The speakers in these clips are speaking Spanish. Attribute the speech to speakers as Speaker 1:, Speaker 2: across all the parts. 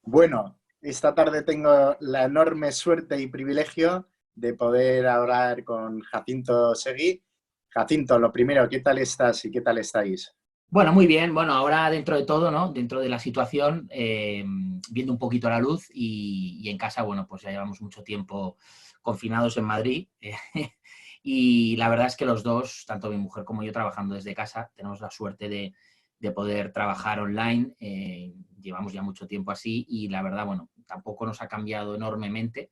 Speaker 1: Bueno, esta tarde tengo la enorme suerte y privilegio de poder hablar con Jacinto Seguí. Jacinto, lo primero, ¿qué tal estás y qué tal estáis?
Speaker 2: Bueno, muy bien. Bueno, ahora dentro de todo, ¿no? Dentro de la situación, viendo un poquito la luz y en casa, bueno, pues ya llevamos mucho tiempo confinados en Madrid. Y la verdad es que los dos, tanto mi mujer como yo, trabajando desde casa, tenemos la suerte de poder trabajar online. Llevamos ya mucho tiempo así y la verdad, bueno, tampoco nos ha cambiado enormemente.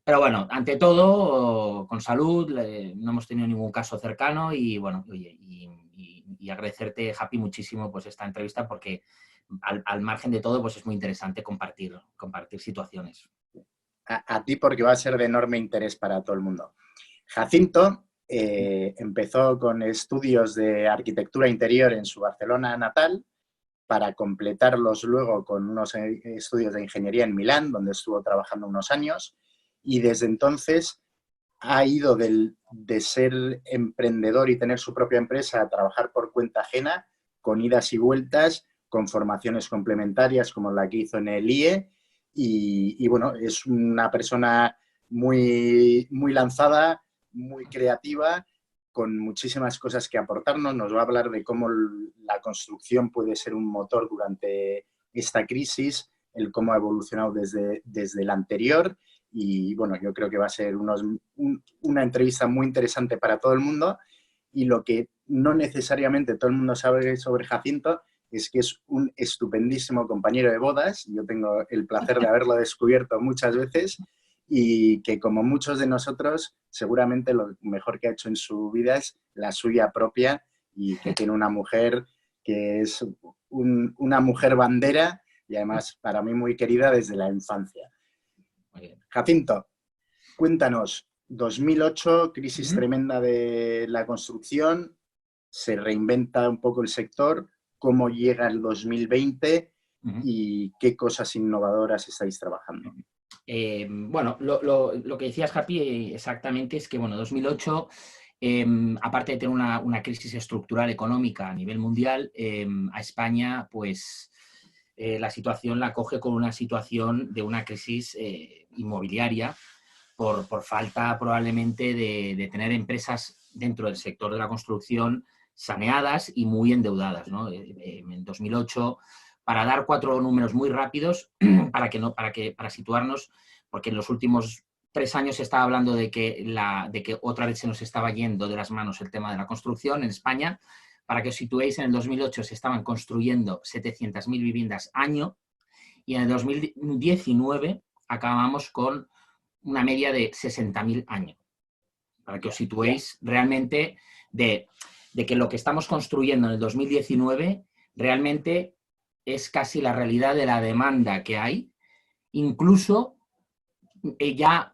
Speaker 2: Pero bueno, ante todo, con salud, no hemos tenido ningún caso cercano y bueno, oye, y agradecerte, Happy, muchísimo pues esta entrevista porque al margen de todo, pues es muy interesante compartir situaciones.
Speaker 1: A ti porque va a ser de enorme interés para todo el mundo. Jacinto empezó con estudios de arquitectura interior en su Barcelona natal para completarlos luego con unos estudios de ingeniería en Milán, donde estuvo trabajando unos años, y desde entonces ha ido de ser emprendedor y tener su propia empresa a trabajar por cuenta ajena, con idas y vueltas, con formaciones complementarias como la que hizo en el IE. Y bueno, es una persona muy lanzada, muy creativa, con muchísimas cosas que aportarnos. Nos va a hablar de cómo la construcción puede ser un motor durante esta crisis, el cómo ha evolucionado desde el anterior. Y bueno, yo creo que va a ser una entrevista muy interesante para todo el mundo. Y lo que no necesariamente todo el mundo sabe sobre Jacinto es que es un estupendísimo compañero de bodas. Yo tengo el placer de haberlo descubierto muchas veces y que, como muchos de nosotros, seguramente lo mejor que ha hecho en su vida es la suya propia, y que tiene una mujer que es una mujer bandera y además para mí muy querida desde la infancia.
Speaker 2: Muy bien.
Speaker 1: Jacinto, cuéntanos, 2008, crisis
Speaker 2: Uh-huh.
Speaker 1: tremenda de la construcción, se reinventa un poco el sector, cómo llega el 2020
Speaker 2: Uh-huh.
Speaker 1: y qué cosas innovadoras estáis trabajando.
Speaker 2: Bueno, lo que decías, Happy, exactamente es que, bueno, 2008, aparte de tener una crisis estructural económica a nivel mundial, a España, pues la situación la coge con una situación de una crisis inmobiliaria por falta probablemente de tener empresas dentro del sector de la construcción saneadas y muy endeudadas, ¿no? En 2008, para dar cuatro números muy rápidos, para situarnos, porque en los últimos 3 años se estaba hablando de que otra vez se nos estaba yendo de las manos el tema de la construcción en España. Para que os situéis, en el 2008 se estaban construyendo 700.000 viviendas año y en el 2019 acabamos con una media de 60.000 años. Para que os situéis realmente de que lo que estamos construyendo en el 2019 realmente es casi la realidad de la demanda que hay. Incluso ya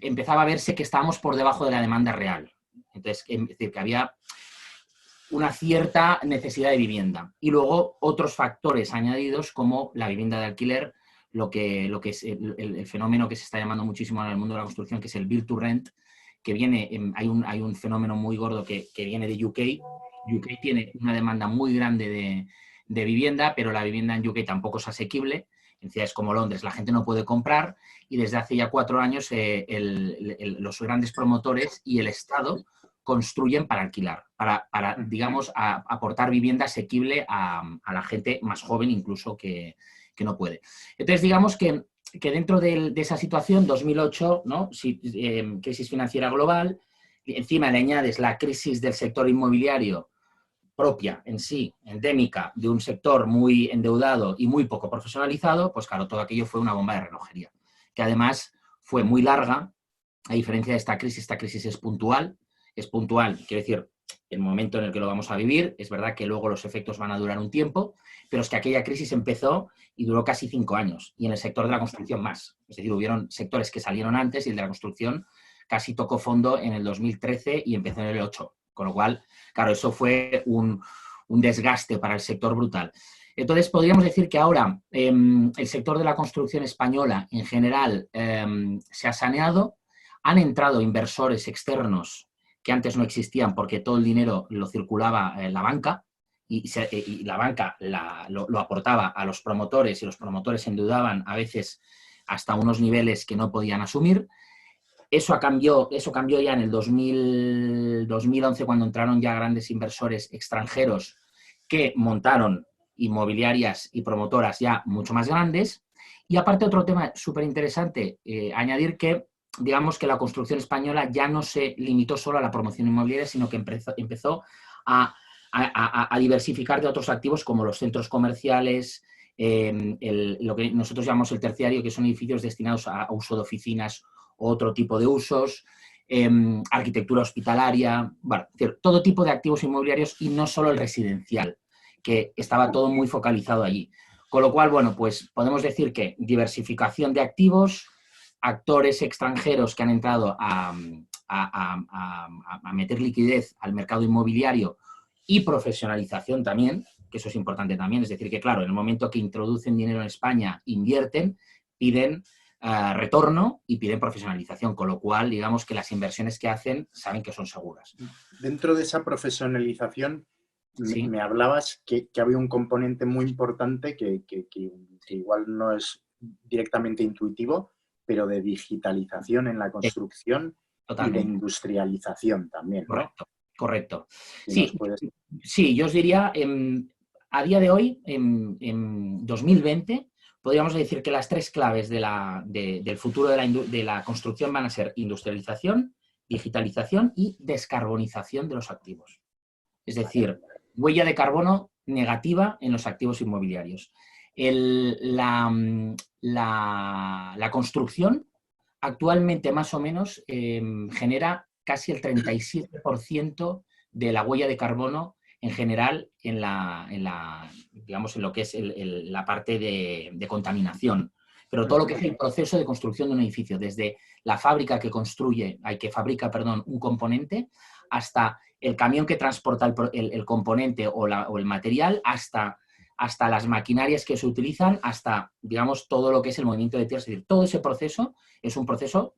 Speaker 2: empezaba a verse que estábamos por debajo de la demanda real. Entonces, es decir, que había una cierta necesidad de vivienda. Y luego otros factores añadidos como la vivienda de alquiler, lo que es el fenómeno que se está llamando muchísimo en el mundo de la construcción, que es el build to rent, que viene, hay un fenómeno muy gordo que viene de UK. UK tiene una demanda muy grande de vivienda, pero la vivienda en UK tampoco es asequible. En ciudades como Londres la gente no puede comprar y desde hace ya 4 años los grandes promotores y el Estado construyen para alquilar, para digamos, aportar vivienda asequible a la gente más joven incluso que no puede. Entonces, digamos que dentro de esa situación, 2008, ¿no? Crisis financiera global, encima le añades la crisis del sector inmobiliario propia en sí, endémica, de un sector muy endeudado y muy poco profesionalizado, pues claro, todo aquello fue una bomba de relojería, que además fue muy larga. A diferencia de esta crisis es puntual, quiero decir, el momento en el que lo vamos a vivir, es verdad que luego los efectos van a durar un tiempo, pero es que aquella crisis empezó y duró casi 5 años, y en el sector de la construcción más. Es decir, hubieron sectores que salieron antes y el de la construcción casi tocó fondo en el 2013 y empezó en el 8, con lo cual, claro, eso fue un desgaste para el sector brutal. Entonces, podríamos decir que ahora el sector de la construcción española en general se ha saneado, han entrado inversores externos que antes no existían porque todo el dinero lo circulaba en la banca y la banca lo aportaba a los promotores y los promotores endeudaban a veces hasta unos niveles que no podían asumir. Eso cambió ya en el 2011, cuando entraron ya grandes inversores extranjeros que montaron inmobiliarias y promotoras ya mucho más grandes. Y aparte, otro tema súper interesante, añadir que, digamos, que la construcción española ya no se limitó solo a la promoción inmobiliaria, sino que empezó a diversificar de otros activos como los centros comerciales, lo que nosotros llamamos el terciario, que son edificios destinados a uso de oficinas o otro tipo de usos, arquitectura hospitalaria, bueno, es decir, todo tipo de activos inmobiliarios y no solo el residencial, que estaba todo muy focalizado allí. Con lo cual, bueno, pues podemos decir que diversificación de activos, actores extranjeros que han entrado a meter liquidez al mercado inmobiliario y profesionalización también, que eso es importante también, es decir, que claro, en el momento que introducen dinero en España, invierten, piden retorno y piden profesionalización, con lo cual, digamos que las inversiones que hacen saben que son seguras.
Speaker 1: Dentro de esa profesionalización,
Speaker 2: ¿Sí?
Speaker 1: me hablabas que había un componente muy importante que igual no es directamente intuitivo, pero de digitalización en la construcción y de
Speaker 2: Totalmente.
Speaker 1: industrialización también, ¿no?
Speaker 2: Correcto, correcto.
Speaker 1: Si nos
Speaker 2: Sí,
Speaker 1: puedes...
Speaker 2: sí, yo os diría, a día de hoy, en 2020, podríamos decir que las tres claves del futuro de la construcción van a ser industrialización, digitalización y descarbonización de los activos. Es decir, huella de carbono negativa en los activos inmobiliarios. La construcción actualmente más o menos genera casi el 37% de la huella de carbono en general digamos, en lo que es la parte de contaminación. Pero todo lo que es el proceso de construcción de un edificio, desde la fábrica que fabrica un componente, hasta el camión que transporta el componente o el material, hasta las maquinarias que se utilizan, hasta, digamos, todo lo que es el movimiento de tierra. Es decir, todo ese proceso es un proceso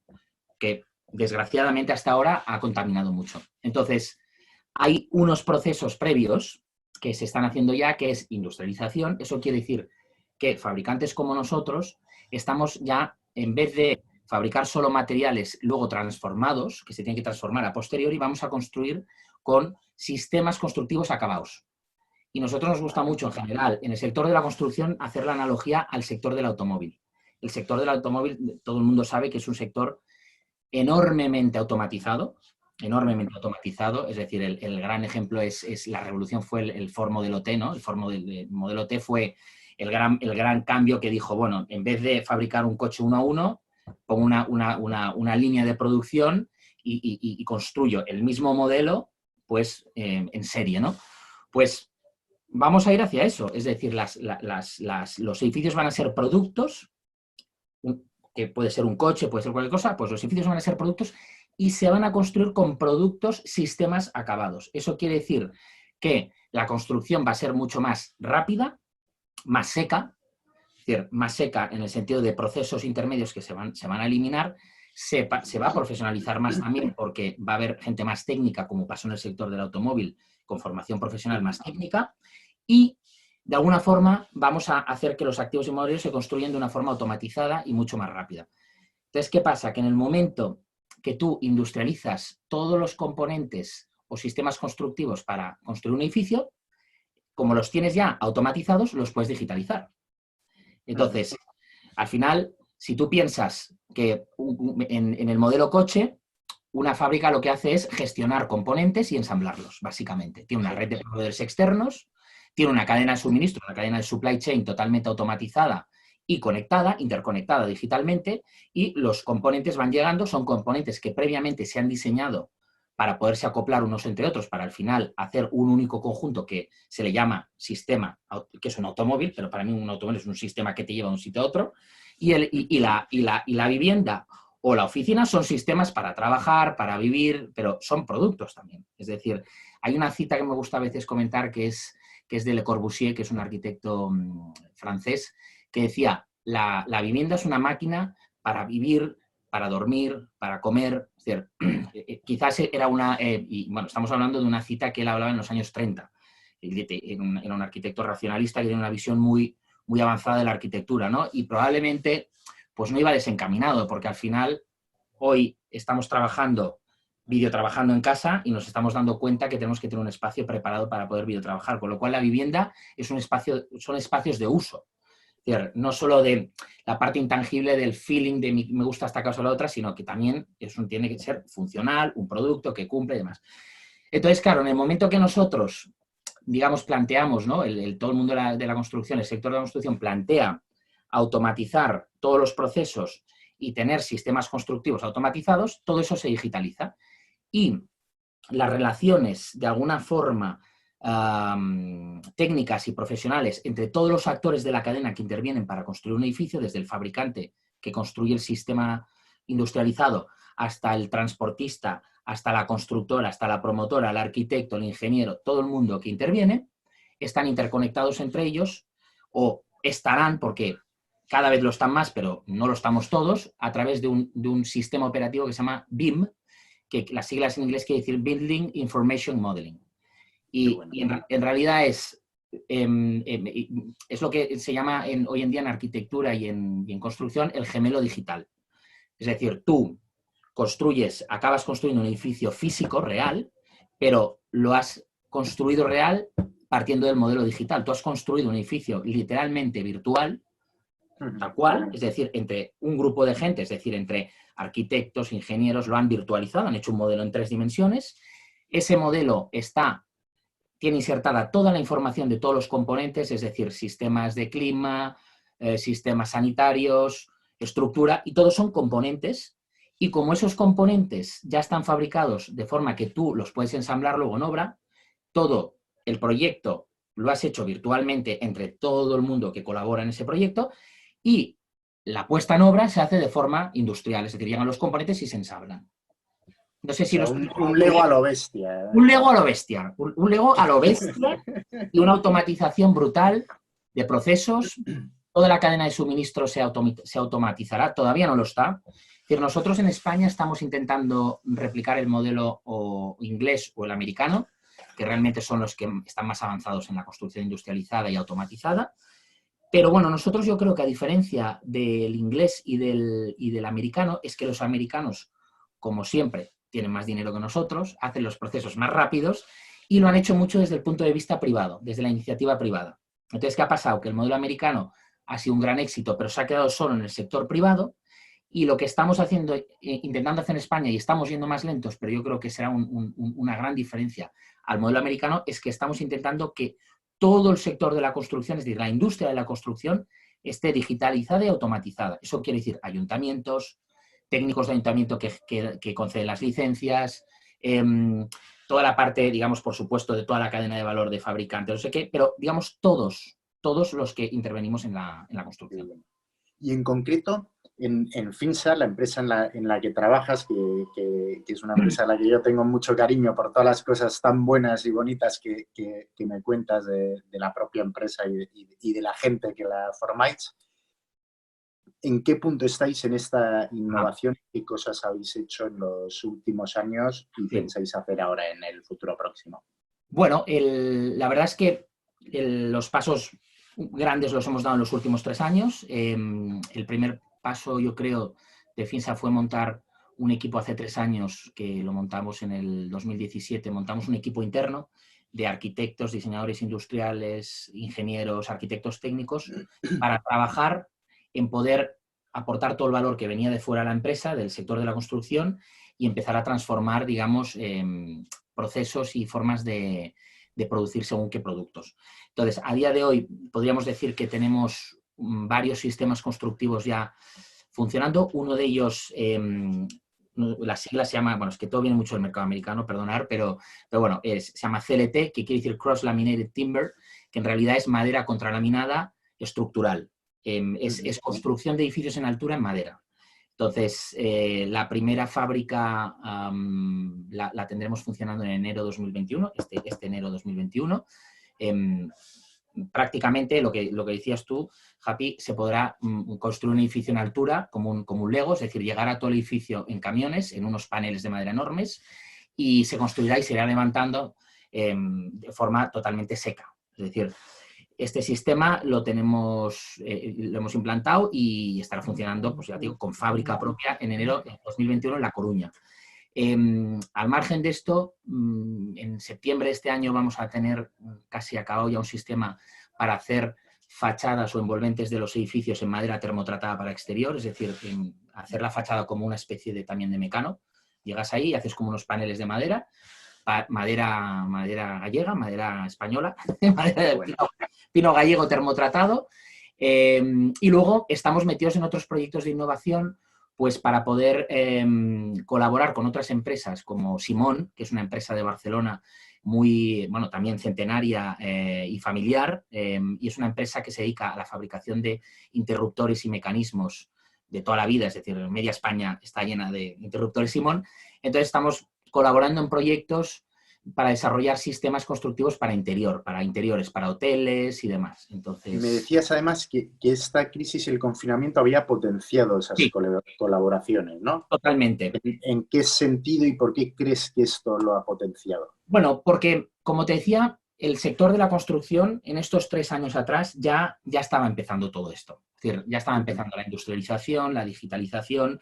Speaker 2: que, desgraciadamente, hasta ahora ha contaminado mucho. Entonces, hay unos procesos previos que se están haciendo ya, que es industrialización. Eso quiere decir que fabricantes como nosotros estamos ya, en vez de fabricar solo materiales luego transformados, que se tienen que transformar a posteriori, vamos a construir con sistemas constructivos acabados. Y a nosotros nos gusta mucho, en general, en el sector de la construcción, hacer la analogía al sector del automóvil. El sector del automóvil, todo el mundo sabe que es un sector enormemente automatizado, es decir, el gran ejemplo es la revolución fue el Ford Modelo T, ¿no? El Ford Modelo T fue el gran cambio que dijo, bueno, en vez de fabricar un coche uno a uno, pongo una línea de producción y construyo el mismo modelo, pues, en serie, ¿no? Pues vamos a ir hacia eso, es decir, los edificios van a ser productos, que puede ser un coche, puede ser cualquier cosa, pues los edificios van a ser productos y se van a construir con productos, sistemas acabados. Eso quiere decir que la construcción va a ser mucho más rápida, más seca, es decir, más seca en el sentido de procesos intermedios que se van a eliminar, se va a profesionalizar más también porque va a haber gente más técnica, como pasó en el sector del automóvil, con formación profesional más técnica, y de alguna forma vamos a hacer que los activos inmobiliarios se construyan de una forma automatizada y mucho más rápida. Entonces, ¿qué pasa? Que en el momento que tú industrializas todos los componentes o sistemas constructivos para construir un edificio, como los tienes ya automatizados, los puedes digitalizar. Entonces, al final, si tú piensas que en el modelo coche, una fábrica lo que hace es gestionar componentes y ensamblarlos, básicamente. Tiene una red de proveedores externos, tiene una cadena de suministro, una cadena de supply chain totalmente automatizada y conectada, interconectada digitalmente, y los componentes van llegando, son componentes que previamente se han diseñado para poderse acoplar unos entre otros, para al final hacer un único conjunto que se le llama sistema, que es un automóvil, pero para mí un automóvil es un sistema que te lleva de un sitio a otro, y la vivienda o la oficina son sistemas para trabajar, para vivir, pero son productos también. Es decir, hay una cita que me gusta a veces comentar que es de Le Corbusier, que es un arquitecto francés, que decía, la vivienda es una máquina para vivir, para dormir, para comer. Es decir, quizás era y bueno, estamos hablando de una cita que él hablaba en los años 30. era un arquitecto racionalista que tiene una visión muy, muy avanzada de la arquitectura, ¿no? Y probablemente pues no iba desencaminado, porque al final hoy estamos videotrabajando en casa y nos estamos dando cuenta que tenemos que tener un espacio preparado para poder videotrabajar, con lo cual la vivienda son espacios de uso. Es decir, no solo de la parte intangible del feeling de me gusta esta cosa o la otra, sino que también tiene que ser funcional, un producto que cumple y demás. Entonces, claro, en el momento que nosotros, digamos, planteamos, ¿no? Todo el mundo de la construcción, el sector de la construcción plantea automatizar todos los procesos y tener sistemas constructivos automatizados, todo eso se digitaliza. Y las relaciones, de alguna forma, técnicas y profesionales entre todos los actores de la cadena que intervienen para construir un edificio, desde el fabricante que construye el sistema industrializado hasta el transportista, hasta la constructora, hasta la promotora, el arquitecto, el ingeniero, todo el mundo que interviene, están interconectados entre ellos o estarán, porque cada vez lo están más, pero no lo estamos todos, a través de un sistema operativo que se llama BIM, que las siglas en inglés quiere decir Building Information Modeling. Y en realidad es lo que se llama hoy en día en arquitectura y en construcción el gemelo digital. Es decir, tú acabas construyendo un edificio físico, real, pero lo has construido real partiendo del modelo digital. Tú has construido un edificio literalmente virtual, tal cual, es decir, entre un grupo de gente, es decir, entre arquitectos, ingenieros, lo han virtualizado, han hecho un modelo en 3 dimensiones. Ese modelo tiene insertada toda la información de todos los componentes, es decir, sistemas de clima, sistemas sanitarios, estructura, y todos son componentes. Y como esos componentes ya están fabricados de forma que tú los puedes ensamblar luego en obra, todo el proyecto lo has hecho virtualmente entre todo el mundo que colabora en ese proyecto y la puesta en obra se hace de forma industrial, es decir, llegan los componentes y se ensamblan. No sé si
Speaker 1: un Lego a lo bestia.
Speaker 2: Un Lego a lo bestia. Un Lego a lo bestia y una automatización brutal de procesos. Toda la cadena de suministro se automatizará. Todavía no lo está. Es decir, nosotros en España estamos intentando replicar el modelo inglés o el americano, que realmente son los que están más avanzados en la construcción industrializada y automatizada. Pero bueno, nosotros yo creo que a diferencia del inglés y del americano, es que los americanos, como siempre, tienen más dinero que nosotros, hacen los procesos más rápidos y lo han hecho mucho desde el punto de vista privado, desde la iniciativa privada. Entonces, ¿qué ha pasado? Que el modelo americano ha sido un gran éxito, pero se ha quedado solo en el sector privado y lo que estamos haciendo, intentando hacer en España, y estamos yendo más lentos, pero yo creo que será una gran diferencia al modelo americano, es que estamos intentando que todo el sector de la construcción, es decir, la industria de la construcción, esté digitalizada y automatizada. Eso quiere decir ayuntamientos, técnicos de ayuntamiento que conceden las licencias, toda la parte, digamos, por supuesto, de toda la cadena de valor de fabricantes, no sé qué, pero, digamos, todos los que intervenimos en la construcción.
Speaker 1: Y en concreto, en Finsa, la empresa en la que trabajas, que es una empresa a la que yo tengo mucho cariño por todas las cosas tan buenas y bonitas que me cuentas de la propia empresa y de la gente que la formáis, ¿en qué punto estáis en esta innovación? ¿Qué cosas habéis hecho en los últimos años y pensáis hacer ahora en el futuro próximo?
Speaker 2: Bueno, la verdad es que los pasos grandes los hemos dado en los últimos 3 años. El primer paso, yo creo, de Finsa fue montar un equipo hace 3 años, que lo montamos en el 2017, montamos un equipo interno de arquitectos, diseñadores industriales, ingenieros, arquitectos técnicos, para trabajar en poder aportar todo el valor que venía de fuera a la empresa, del sector de la construcción, y empezar a transformar, digamos, procesos y formas de producir según qué productos. Entonces, a día de hoy podríamos decir que tenemos varios sistemas constructivos ya funcionando. Uno de ellos, la sigla se llama, bueno, es que todo viene mucho del mercado americano, perdonar, pero bueno, se llama CLT, que quiere decir Cross Laminated Timber, que en realidad es madera contralaminada estructural. Es construcción de edificios en altura en madera. Entonces, la primera fábrica la tendremos funcionando en enero 2021, este enero 2021. Prácticamente lo que decías tú, Happy, se podrá construir un edificio en altura como un Lego, es decir, llegar a todo el edificio en camiones, en unos paneles de madera enormes, y se construirá y se irá levantando de forma totalmente seca. Es decir, este sistema lo hemos implantado y estará funcionando, pues ya digo, con fábrica propia en enero de 2021 en La Coruña. Al margen de esto, en septiembre de este año vamos a tener casi acabado ya un sistema para hacer fachadas o envolventes de los edificios en madera termotratada para exterior, es decir, hacer la fachada como una especie también de mecano. Llegas ahí y haces como unos paneles de madera, madera gallega, madera española, madera de pino gallego termotratado, y luego estamos metidos en otros proyectos de innovación pues para poder colaborar con otras empresas como Simón, que es una empresa de Barcelona muy, bueno, también centenaria y familiar, y es una empresa que se dedica a la fabricación de interruptores y mecanismos de toda la vida, es decir, media España está llena de interruptores Simón. Entonces estamos colaborando en proyectos para desarrollar sistemas constructivos para interiores, para hoteles y demás. Entonces,
Speaker 1: me decías además que esta crisis y el confinamiento había potenciado esas
Speaker 2: sí,
Speaker 1: colaboraciones, ¿no?
Speaker 2: totalmente.
Speaker 1: ¿En qué sentido y por qué crees que esto lo ha potenciado?
Speaker 2: Bueno, porque, como te decía, el sector de la construcción en estos 3 años atrás ya estaba empezando todo esto. Es decir, ya estaba empezando la industrialización, la digitalización.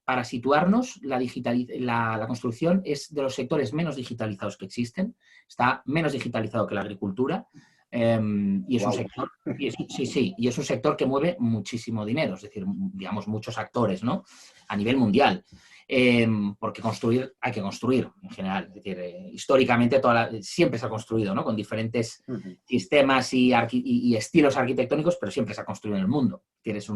Speaker 2: Para situarnos, la construcción es de los sectores menos digitalizados que existen. Está menos digitalizado que la agricultura. Y es un sector, y es un sector que mueve muchísimo dinero, es decir, digamos, muchos actores, ¿no? A nivel mundial. Porque construir, hay que construir en general. Es decir, históricamente siempre se ha construido, ¿no? Con diferentes sistemas y estilos arquitectónicos, pero siempre se ha construido en el mundo. Tienes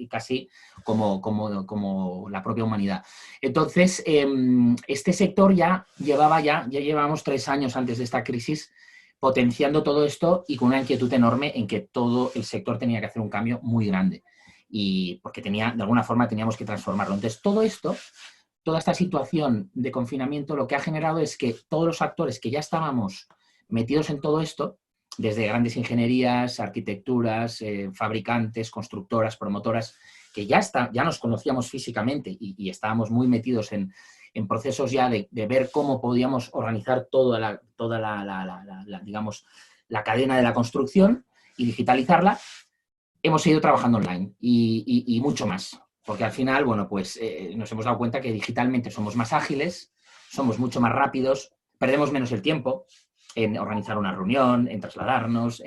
Speaker 2: casi como la propia humanidad. Entonces, este sector ya llevamos 3 años antes de esta crisis potenciando todo esto y con una inquietud enorme en que todo el sector tenía que hacer un cambio muy grande. Y porque de alguna forma teníamos que transformarlo. Entonces, toda esta situación de confinamiento lo que ha generado es que todos los actores que ya estábamos metidos en todo esto, desde grandes ingenierías, arquitecturas, fabricantes, constructoras, promotoras, que ya nos conocíamos físicamente y estábamos muy metidos en procesos ya de ver cómo podíamos organizar toda digamos, la cadena de la construcción y digitalizarla, hemos seguido trabajando online y mucho más. Porque al final, bueno, pues nos hemos dado cuenta que digitalmente somos más ágiles, somos mucho más rápidos, perdemos menos el tiempo en organizar una reunión, en trasladarnos,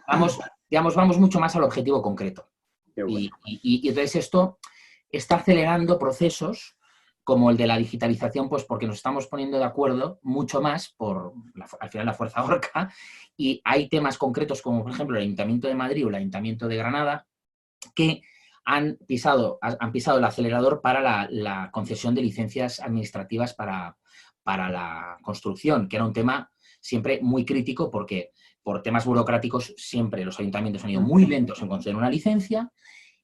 Speaker 2: vamos mucho más al objetivo concreto. Bueno. Y entonces esto está acelerando procesos como el de la digitalización, pues porque nos estamos poniendo de acuerdo mucho más al final la fuerza orca, y hay temas concretos como, por ejemplo, el Ayuntamiento de Madrid o el Ayuntamiento de Granada, que han pisado el acelerador para la concesión de licencias administrativas para la construcción, que era un tema siempre muy crítico porque por temas burocráticos siempre los ayuntamientos han ido muy lentos en conceder una licencia,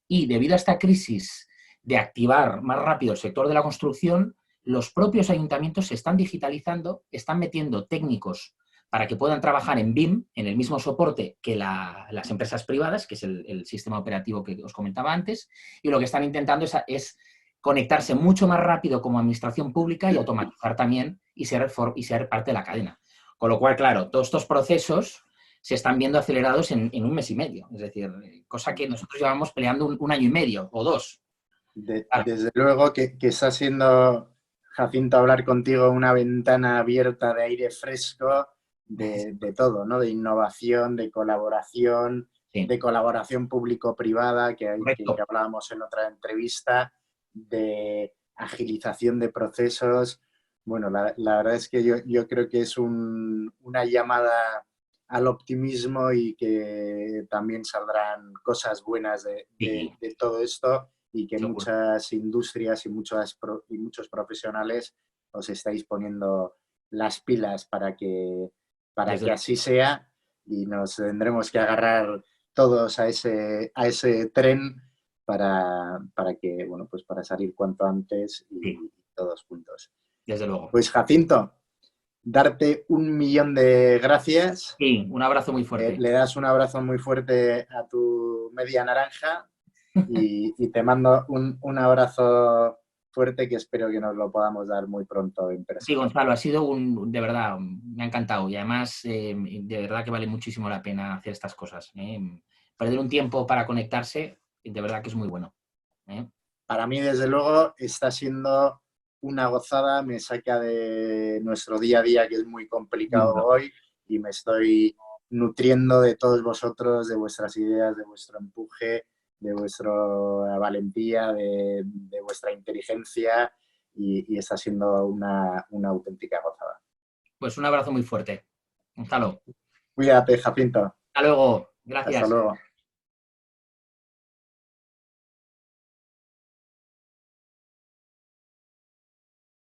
Speaker 2: y debido a esta crisis de activar más rápido el sector de la construcción, los propios ayuntamientos se están digitalizando, están metiendo técnicos para que puedan trabajar en BIM, en el mismo soporte que las empresas privadas, que es el sistema operativo que os comentaba antes, y lo que están intentando es conectarse mucho más rápido como administración pública y automatizar también y ser parte de la cadena. Con lo cual, claro, todos estos procesos se están viendo acelerados en 1 mes y medio. Es decir, cosa que nosotros llevamos peleando un año y medio o 2.
Speaker 1: Desde luego que está siendo, Jacinto, hablar contigo una ventana abierta de aire fresco, de todo, ¿no? De innovación, de colaboración, sí, de colaboración público-privada, que hablábamos en otra entrevista, de agilización de procesos. Bueno, la verdad es que yo creo que es una llamada al optimismo y que también saldrán cosas buenas de todo esto, y que muchas industrias y muchos profesionales os estáis poniendo las pilas para que así sea, y nos tendremos que agarrar todos a ese tren para que, bueno, pues para salir cuanto antes y todos juntos.
Speaker 2: Desde luego.
Speaker 1: Pues, Jacinto, darte 1.000.000 de gracias.
Speaker 2: Sí, un abrazo muy fuerte.
Speaker 1: Le das un abrazo muy fuerte a tu media naranja y te mando un abrazo fuerte que espero que nos lo podamos dar muy pronto en
Speaker 2: Sí,
Speaker 1: persona.
Speaker 2: Gonzalo, ha sido de verdad, me ha encantado y además de verdad que vale muchísimo la pena hacer estas cosas. Perder un tiempo para conectarse, de verdad que es muy bueno.
Speaker 1: Para mí, desde luego, está siendo una gozada, me saca de nuestro día a día, que es muy complicado hoy, y me estoy nutriendo de todos vosotros, de vuestras ideas, de vuestro empuje, de vuestra valentía, de vuestra inteligencia, y está siendo una auténtica gozada.
Speaker 2: Pues un abrazo muy fuerte. Gonzalo.
Speaker 1: Cuídate, Jacinto.
Speaker 2: Hasta luego.
Speaker 1: Hasta
Speaker 2: Gracias.
Speaker 1: luego.